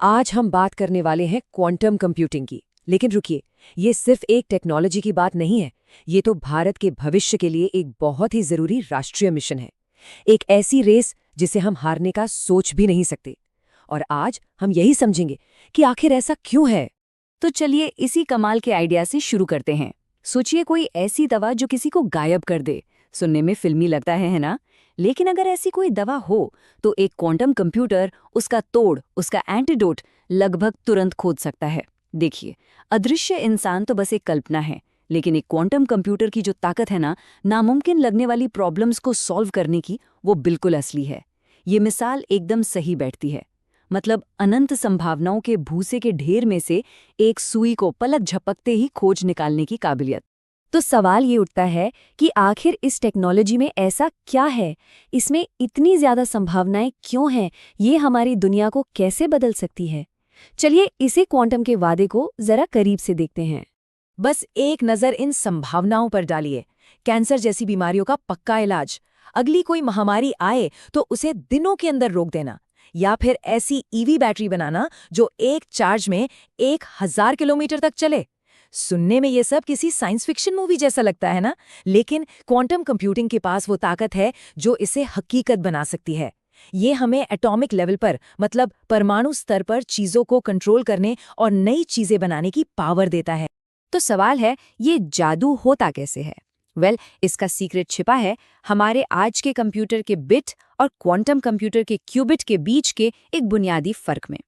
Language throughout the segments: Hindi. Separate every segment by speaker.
Speaker 1: आज हम बात करने वाले हैं क्वांटम कंप्यूटिंग की। लेकिन रुकिए, ये सिर्फ एक टेक्नोलॉजी की बात नहीं है। ये तो भारत के भविष्य के लिए एक बहुत ही जरूरी राष्ट्रीय मिशन है। एक ऐसी रेस जिसे हम हारने का सोच भी नहीं सकते। और आज हम यही समझेंगे कि आखिर ऐसा क्यों है।
Speaker 2: तो चलिए इसी कमाल के आइडिया से शुरू करते हैं। सोचिए कोई ऐसी दवा जो किसी को गायब कर दे। सुनने में फिल्मी लगता है ना? लेकिन अगर ऐसी कोई दवा हो तो एक क्वांटम कंप्यूटर उसका तोड़, उसका एंटीडोट लगभग तुरंत खोज सकता है। देखिए, अदृश्य इंसान तो बस एक कल्पना है, लेकिन एक क्वांटम कंप्यूटर की जो ताकत है ना, नामुमकिन लगने वाली प्रॉब्लम्स को सॉल्व करने की, वो बिल्कुल असली है। ये मिसाल एकदम सही बैठती है। मतलब अनंत संभावनाओं के भूसे के ढेर में से एक सुई को पलक झपकते ही खोज निकालने की काबिलियत।
Speaker 1: तो सवाल ये उठता है कि आखिर इस टेक्नोलॉजी में ऐसा क्या है, इसमें इतनी ज्यादा संभावनाएं क्यों हैं, ये हमारी दुनिया को कैसे बदल सकती है। चलिए इसे क्वांटम के वादे को जरा करीब से देखते हैं। बस एक नज़र इन संभावनाओं पर डालिए। कैंसर जैसी बीमारियों का पक्का इलाज, अगली कोई महामारी आए तो उसे दिनों के अंदर रोक देना, या फिर ऐसी ईवी बैटरी बनाना जो एक चार्ज में 1000 किलोमीटर तक चले। सुनने में ये सब किसी साइंस फिक्शन मूवी जैसा लगता है ना, लेकिन क्वांटम कंप्यूटिंग के पास वो ताकत है जो इसे हकीकत बना सकती है। ये हमें एटॉमिक लेवल पर, मतलब परमाणु स्तर पर चीजों को कंट्रोल करने और नई चीजें बनाने की पावर देता है। तो सवाल है, ये जादू होता कैसे है? इसका सीक्रेट छिपा है हमारे आज के कंप्यूटर के बिट और क्वांटम कंप्यूटर के क्यूबिट के बीच के एक बुनियादी फर्क में।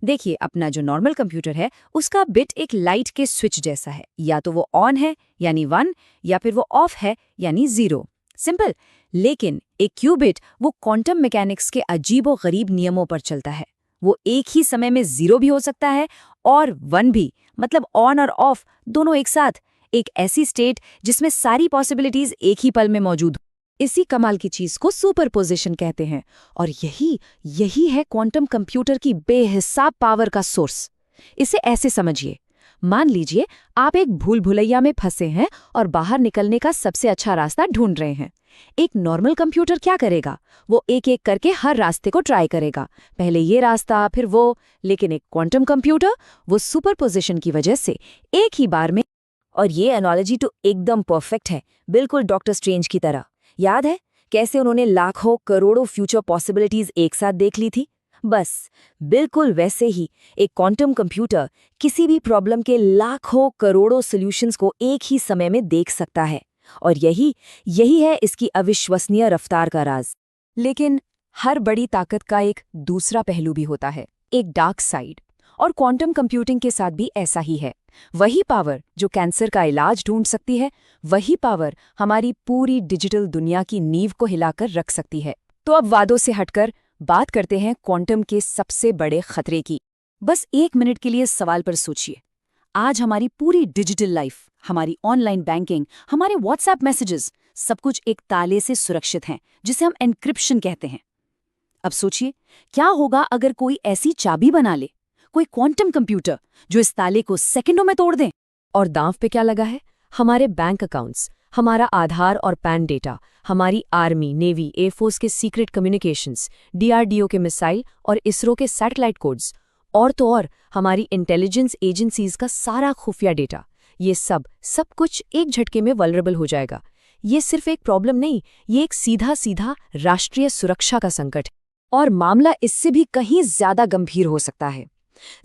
Speaker 1: देखिए, अपना जो नॉर्मल कंप्यूटर है उसका बिट एक लाइट के स्विच जैसा है। या तो वो ऑन है यानी 1, या फिर वो ऑफ है यानी 0। सिंपल। लेकिन एक क्यूबिट वो क्वांटम मैकेनिक्स के अजीबो-गरीब नियमों पर चलता है। वो एक ही समय में 0 भी हो सकता है और 1 भी, मतलब ऑन और ऑफ दोनों एक साथ। एक ऐसी स्टेट जिसमें सारी पॉसिबिलिटीज एक ही पल में मौजूद हो। इसी कमाल की चीज को सुपरपोजिशन कहते हैं, और यही है क्वांटम कंप्यूटर की बेहिसाब पावर का सोर्स। इसे ऐसे समझिए, मान लीजिए आप एक भूल भुलैया में फंसे हैं और बाहर निकलने का सबसे अच्छा रास्ता ढूंढ रहे हैं। एक नॉर्मल कंप्यूटर क्या करेगा? वो एक एक करके हर रास्ते को ट्राई करेगा, पहले ये रास्ता फिर वो। लेकिन एक क्वांटम कंप्यूटर वो सुपरपोजिशन की वजह से एक ही बार में, और ये एनालॉजी तो एकदम परफेक्ट है, बिल्कुल डॉक्टर स्ट्रेंज की तरह। याद है कैसे उन्होंने लाखों करोड़ों फ्यूचर पॉसिबिलिटीज एक साथ देख ली थी? बस बिल्कुल वैसे ही एक क्वांटम कंप्यूटर किसी भी प्रॉब्लम के लाखों करोड़ों सॉल्यूशंस को एक ही समय में देख सकता है। और यही है इसकी अविश्वसनीय रफ्तार का राज। लेकिन हर बड़ी ताकत का एक दूसरा पहलू भी होता है, एक डार्क साइड। और क्वांटम कंप्यूटिंग के साथ भी ऐसा ही है। वही पावर जो कैंसर का इलाज ढूंढ सकती है, वही पावर हमारी पूरी डिजिटल दुनिया की नींव को हिलाकर रख सकती है। तो अब वादों से हटकर बात करते हैं क्वांटम के सबसे बड़े खतरे की। बस 1 मिनट के लिए इस सवाल पर सोचिए। आज हमारी पूरी डिजिटल लाइफ, हमारी ऑनलाइन बैंकिंग, हमारे व्हाट्सएप मैसेजेस, सब कुछ एक ताले से सुरक्षित हैं, जिसे हम एन्क्रिप्शन कहते हैं। अब सोचिए, क्या होगा अगर कोई ऐसी चाबी बना ले, कोई क्वांटम कंप्यूटर जो इस ताले को सेकंडों में तोड़ दे? और दांव पे क्या लगा है? हमारे बैंक अकाउंट्स, हमारा आधार और पैन डेटा, हमारी आर्मी, नेवी, एयरफोर्स के सीक्रेट कम्युनिकेशंस, डीआरडीओ के मिसाइल और इसरो के सैटेलाइट कोड्स, और तो और हमारी इंटेलिजेंस एजेंसीज का सारा खुफिया डेटा। ये सब कुछ एक झटके में वल्नरेबल हो जाएगा। ये सिर्फ एक प्रॉब्लम नहीं, ये एक सीधा राष्ट्रीय सुरक्षा का संकट है। और मामला इससे भी कहीं ज्यादा गंभीर हो सकता है।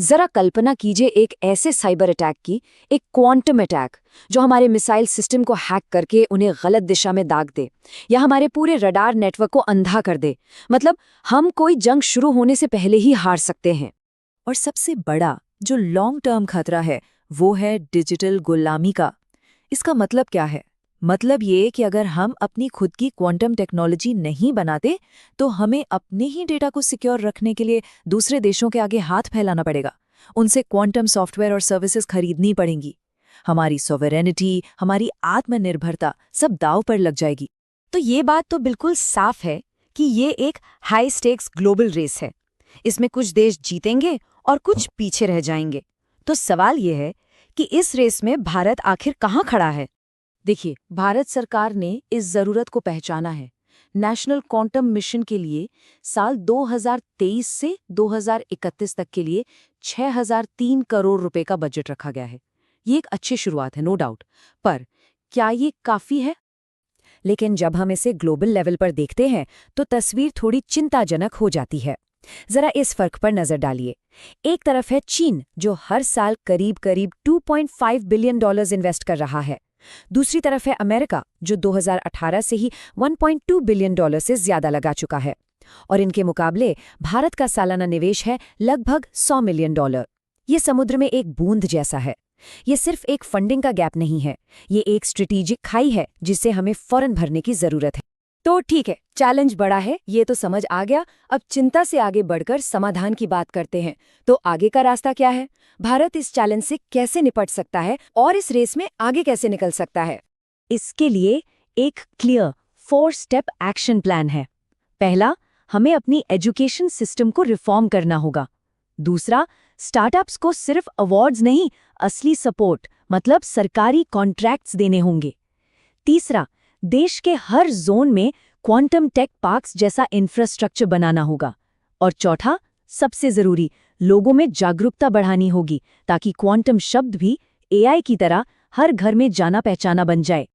Speaker 1: जरा कल्पना कीजिए एक ऐसे साइबर अटैक की, एक क्वांटम अटैक जो हमारे मिसाइल सिस्टम को हैक करके उन्हें गलत दिशा में दाग दे, या हमारे पूरे रडार नेटवर्क को अंधा कर दे। मतलब हम कोई जंग शुरू होने से पहले ही हार सकते हैं। और सबसे बड़ा जो लॉन्ग टर्म खतरा है वो है डिजिटल गुलामी का। इसका मतलब क्या है? मतलब ये कि अगर हम अपनी खुद की क्वांटम टेक्नोलॉजी नहीं बनाते तो हमें अपने ही डेटा को सिक्योर रखने के लिए दूसरे देशों के आगे हाथ फैलाना पड़ेगा। उनसे क्वांटम सॉफ्टवेयर और सर्विसेज खरीदनी पड़ेंगी। हमारी सॉवरेनिटी, हमारी आत्मनिर्भरता सब दांव पर लग जाएगी। तो ये बात तो बिल्कुल साफ है कि ये एक हाई स्टेक्स ग्लोबल रेस है। इसमें कुछ देश जीतेंगे और कुछ पीछे रह जाएंगे। तो सवाल ये है कि इस रेस में भारत आखिर कहाँ खड़ा है? देखिए, भारत सरकार ने इस जरूरत को पहचाना है।
Speaker 2: नेशनल क्वांटम मिशन के लिए साल 2023 से 2031 तक के लिए 6003 करोड़ रुपए का बजट रखा गया है। ये एक अच्छी शुरुआत है, नो डाउट, पर क्या ये काफी है?
Speaker 1: लेकिन जब हम इसे ग्लोबल लेवल पर देखते हैं तो तस्वीर थोड़ी चिंताजनक हो जाती है। जरा इस फर्क पर नजर डालिए। एक तरफ है चीन, जो हर साल करीब करीब 2.5 बिलियन डॉलर्स इन्वेस्ट कर रहा है। दूसरी तरफ है अमेरिका, जो 2018 से ही 1.2 बिलियन डॉलर से ज्यादा लगा चुका है। और इनके मुकाबले भारत का सालाना निवेश है लगभग 100 मिलियन डॉलर। ये समुद्र में एक बूंद जैसा है। ये सिर्फ एक फंडिंग का गैप नहीं है, ये एक स्ट्रेटेजिक खाई है जिसे हमें फौरन भरने की जरूरत है। तो ठीक है, चैलेंज बड़ा है, ये तो समझ आ गया। अब चिंता से आगे बढ़कर समाधान की बात करते हैं। तो आगे का रास्ता क्या है? भारत इस चैलेंज से कैसे निपट सकता है और इस रेस में आगे कैसे निकल सकता है?
Speaker 2: इसके लिए एक क्लियर 4 स्टेप एक्शन प्लान है। पहला, हमें अपनी एजुकेशन सिस्टम को रिफॉर्म करना होगा। दूसरा, स्टार्टअप्स को सिर्फ अवार्ड्स नहीं, असली सपोर्ट मतलब सरकारी कॉन्ट्रैक्ट्स देने होंगे। तीसरा, देश के हर जोन में क्वांटम टेक पार्क्स जैसा इंफ्रास्ट्रक्चर बनाना होगा। और चौथा, सबसे जरूरी, लोगों में जागरूकता बढ़ानी होगी ताकि क्वांटम शब्द भी एआई की तरह हर घर में जाना पहचाना बन जाए।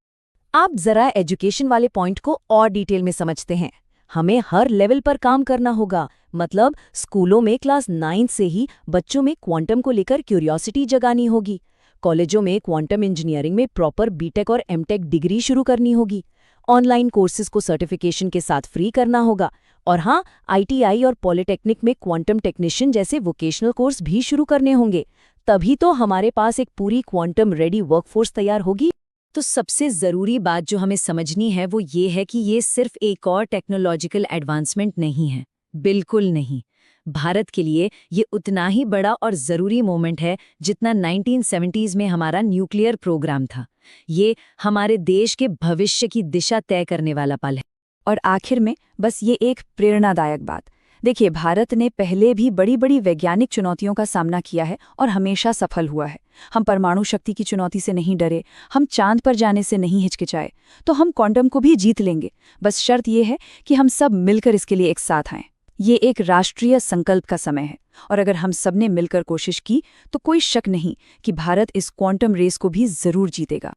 Speaker 2: आप जरा एजुकेशन वाले पॉइंट को और डिटेल में समझते हैं। हमें हर लेवल पर काम करना होगा, मतलब स्कूलों में क्लास 9 से ही बच्चों में क्वांटम को लेकर क्यूरियोसिटी जगानी होगी। कॉलेजों में क्वांटम इंजीनियरिंग में प्रॉपर बीटेक और एमटेक डिग्री शुरू करनी होगी। ऑनलाइन कोर्सेज को सर्टिफिकेशन के साथ फ्री करना होगा। और हाँ, आईटीआई और पॉलिटेक्निक में क्वांटम टेक्नीशियन जैसे वोकेशनल कोर्स भी शुरू करने होंगे। तभी तो हमारे पास एक पूरी क्वांटम रेडी वर्कफोर्स तैयार होगी। तो सबसे ज़रूरी बात जो हमें समझनी है वो ये है कि ये सिर्फ एक और टेक्नोलॉजिकल एडवांसमेंट नहीं है, बिल्कुल नहीं। भारत के लिए ये उतना ही बड़ा और ज़रूरी मोमेंट है जितना 1970s में हमारा न्यूक्लियर प्रोग्राम था। ये हमारे देश के भविष्य की दिशा तय करने वाला पल है।
Speaker 1: और आखिर में बस ये एक प्रेरणादायक बात, देखिए, भारत ने पहले भी बड़ी बड़ी वैज्ञानिक चुनौतियों का सामना किया है और हमेशा सफल हुआ है। हम परमाणु शक्ति की चुनौती से नहीं डरे, हम चांद पर जाने से नहीं हिचकिचाए, तो हम क्वांटम को भी जीत लेंगे। बस शर्त यह है कि हम सब मिलकर इसके लिए एक साथ आएं। ये एक राष्ट्रीय संकल्प का समय है और अगर हम सबने मिलकर कोशिश की तो कोई शक नहीं कि भारत इस क्वांटम रेस को भी जरूर जीतेगा।